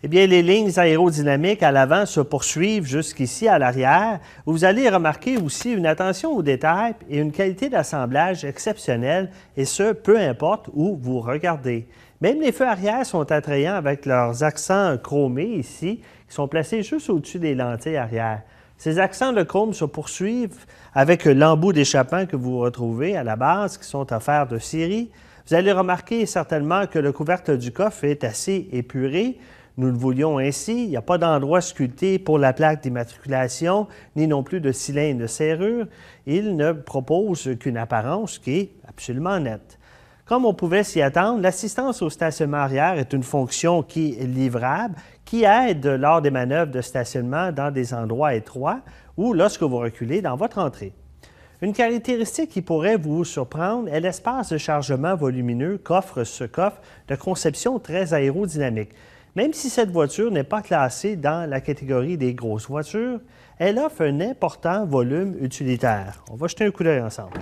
Eh bien, les lignes aérodynamiques à l'avant se poursuivent jusqu'ici à l'arrière. Vous allez remarquer aussi une attention aux détails et une qualité d'assemblage exceptionnelle, et ce, peu importe où vous regardez. Même les feux arrière sont attrayants avec leurs accents chromés ici, qui sont placés juste au-dessus des lentilles arrière. Ces accents de chrome se poursuivent avec l'embout d'échappement que vous retrouvez à la base, qui sont offerts de série. Vous allez remarquer certainement que le couvercle du coffre est assez épuré. Nous le voulions ainsi. Il n'y a pas d'endroit sculpté pour la plaque d'immatriculation, ni non plus de cylindre de serrure. Il ne propose qu'une apparence qui est absolument nette. Comme on pouvait s'y attendre, l'assistance au stationnement arrière est une fonction qui est livrable, qui aide lors des manœuvres de stationnement dans des endroits étroits ou lorsque vous reculez dans votre entrée. Une caractéristique qui pourrait vous surprendre est l'espace de chargement volumineux qu'offre ce coffre de conception très aérodynamique. Même si cette voiture n'est pas classée dans la catégorie des grosses voitures, elle offre un important volume utilitaire. On va jeter un coup d'œil ensemble.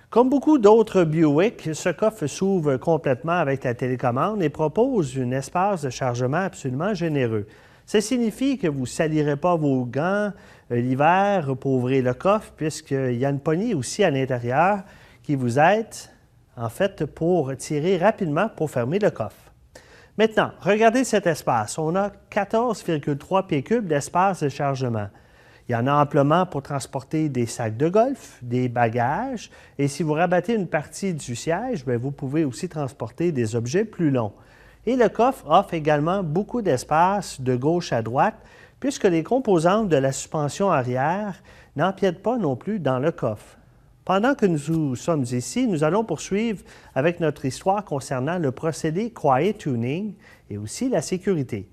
Comme beaucoup d'autres Buick, ce coffre s'ouvre complètement avec la télécommande et propose un espace de chargement absolument généreux. Ça signifie que vous ne salirez pas vos gants l'hiver pour ouvrir le coffre, puisqu'il y a une poignée aussi à l'intérieur qui vous aide, en fait, pour tirer rapidement pour fermer le coffre. Maintenant, regardez cet espace. On a 14,3 pieds cubes d'espace de chargement. Il y en a amplement pour transporter des sacs de golf, des bagages, et si vous rabattez une partie du siège, bien, vous pouvez aussi transporter des objets plus longs. Et le coffre offre également beaucoup d'espace de gauche à droite, puisque les composantes de la suspension arrière n'empiètent pas non plus dans le coffre. Pendant que nous sommes ici, nous allons poursuivre avec notre histoire concernant le procédé Quiet Tuning et aussi la sécurité.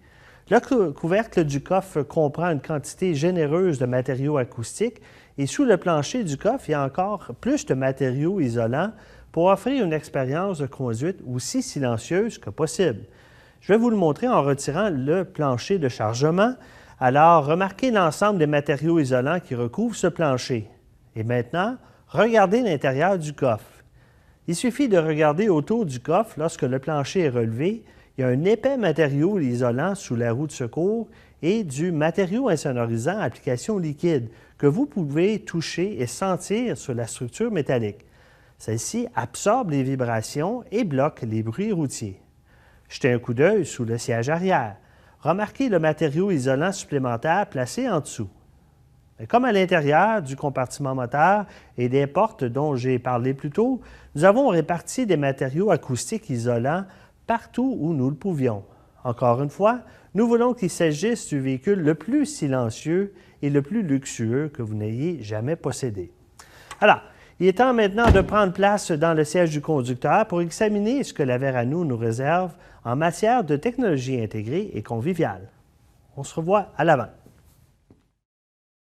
Le couvercle du coffre comprend une quantité généreuse de matériaux acoustiques et sous le plancher du coffre, il y a encore plus de matériaux isolants pour offrir une expérience de conduite aussi silencieuse que possible. Je vais vous le montrer en retirant le plancher de chargement. Alors, remarquez l'ensemble des matériaux isolants qui recouvrent ce plancher. Et maintenant, regardez l'intérieur du coffre. Il suffit de regarder autour du coffre lorsque le plancher est relevé. Il y a un épais matériau isolant sous la roue de secours et du matériau insonorisant à application liquide que vous pouvez toucher et sentir sur la structure métallique. Celle-ci absorbe les vibrations et bloque les bruits routiers. Jetez un coup d'œil sous le siège arrière. Remarquez le matériau isolant supplémentaire placé en dessous. Comme à l'intérieur du compartiment moteur et des portes dont j'ai parlé plus tôt, nous avons réparti des matériaux acoustiques isolants partout où nous le pouvions. Encore une fois, nous voulons qu'il s'agisse du véhicule le plus silencieux et le plus luxueux que vous n'ayez jamais possédé. Alors, il est temps maintenant de prendre place dans le siège du conducteur pour examiner ce que la Verano nous réserve en matière de technologie intégrée et conviviale. On se revoit à l'avant.